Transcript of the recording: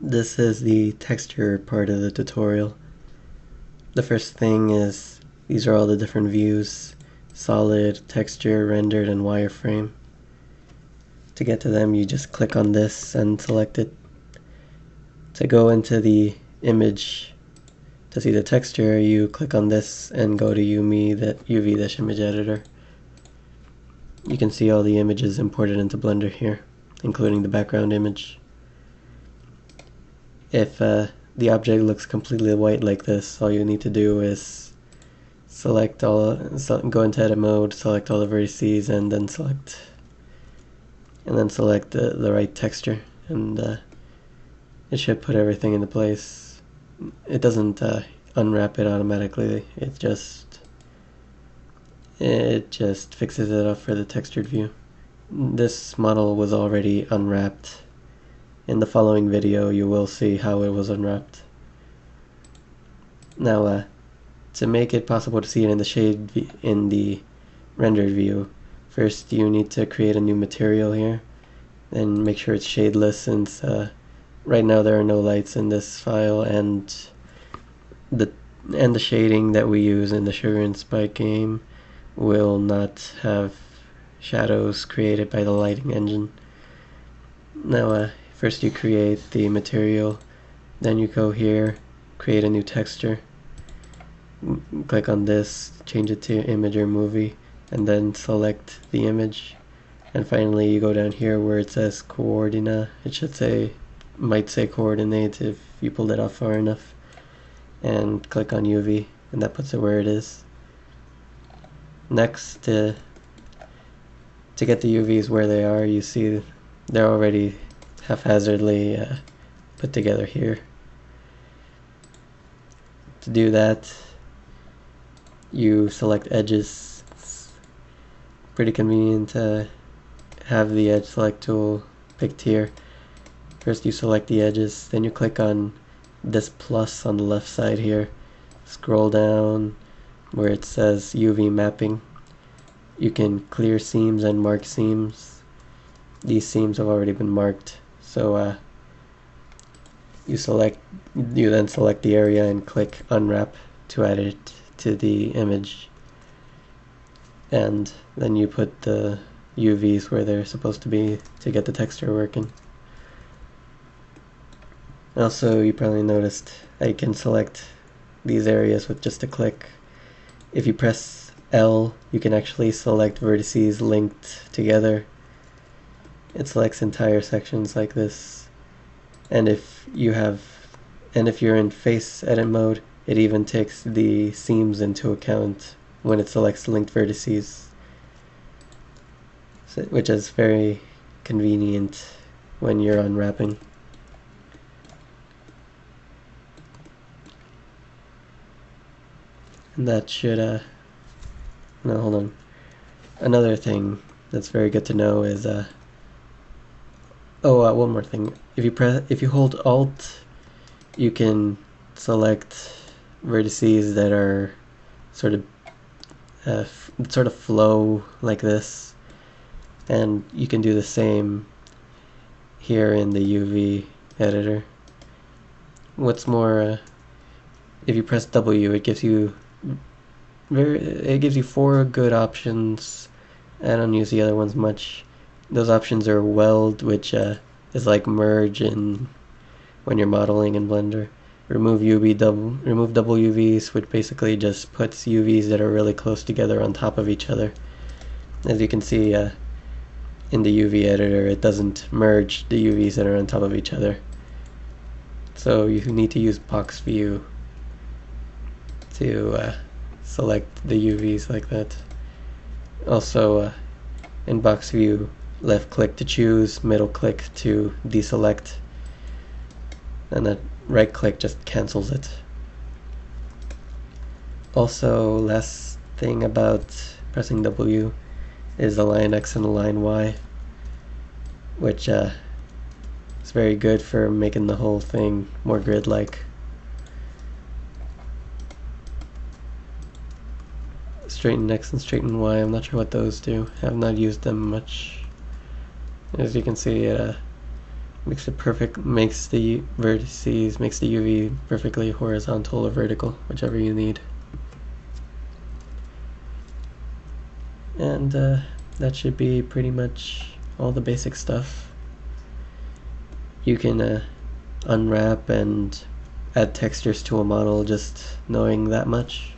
This is the texture part of the tutorial. The first thing is, these are all the different views: solid, texture, rendered, and wireframe. To get to them, you just click on this and select it. To go into the image, to see the texture, you click on this and go to UV Image Editor. You can see all the images imported into Blender here, including the background image. If the object looks completely white like this, all you need to do is go into edit mode, select all the vertices, and then select the right texture, and it should put everything into place. It doesn't unwrap it automatically. It just fixes it up for the textured view. This model was already unwrapped. In the following video, you will see how it was unwrapped. Now, to make it possible to see it in the rendered view, first you need to create a new material here, and make sure it's shadeless, since right now there are no lights in this file, and the shading that we use in the Sugar and Spike game will not have shadows created by the lighting engine. Now, first you create the material, then you go here, create a new texture, click on this, change it to image or movie, and then select the image. And finally you go down here where it says coordinate. It might say coordinate if you pulled it off far enough, and click on UV, and that puts it where it is. Next, to get the UVs where they are, you see they're already haphazardly put together here. To do that, you select edges. It's pretty convenient to have the edge select tool picked here. First you select the edges, then you click on this plus on the left side here, scroll down where it says UV mapping. You can clear seams and mark seams. These seams have already been marked, so you then select the area and click unwrap to add it to the image, and then you put the UVs where they're supposed to be to get the texture working. Also, you probably noticed I can select these areas with just a click. If you press L, you can actually select vertices linked together. It selects entire sections like this. And if you're in face edit mode, it even takes the seams into account when it selects linked vertices, which is very convenient when you're unwrapping. And that should no, hold on. Another thing that's very good to know is one more thing. If you hold Alt, you can select vertices that are sort of flow like this, and you can do the same here in the UV editor. What's more, if you press W, it gives you 4 good options. I don't use the other ones much. Those options are weld, which is like merge when you're modeling in Blender. Remove double UVs, which basically just puts UVs that are really close together on top of each other. As you can see in the UV editor, it doesn't merge the UVs that are on top of each other. So you need to use box view to select the UVs like that. Also, in box view, left click to choose, middle click to deselect, and that right click just cancels it. Also, last thing about pressing W is the line X and the line Y, which is very good for making the whole thing more grid-like. Straighten X and straighten Y, I'm not sure what those do. I have not used them much. As you can see, it makes it perfect, makes the vertices, makes the UV perfectly horizontal or vertical, whichever you need. And that should be pretty much all the basic stuff. You can unwrap and add textures to a model just knowing that much.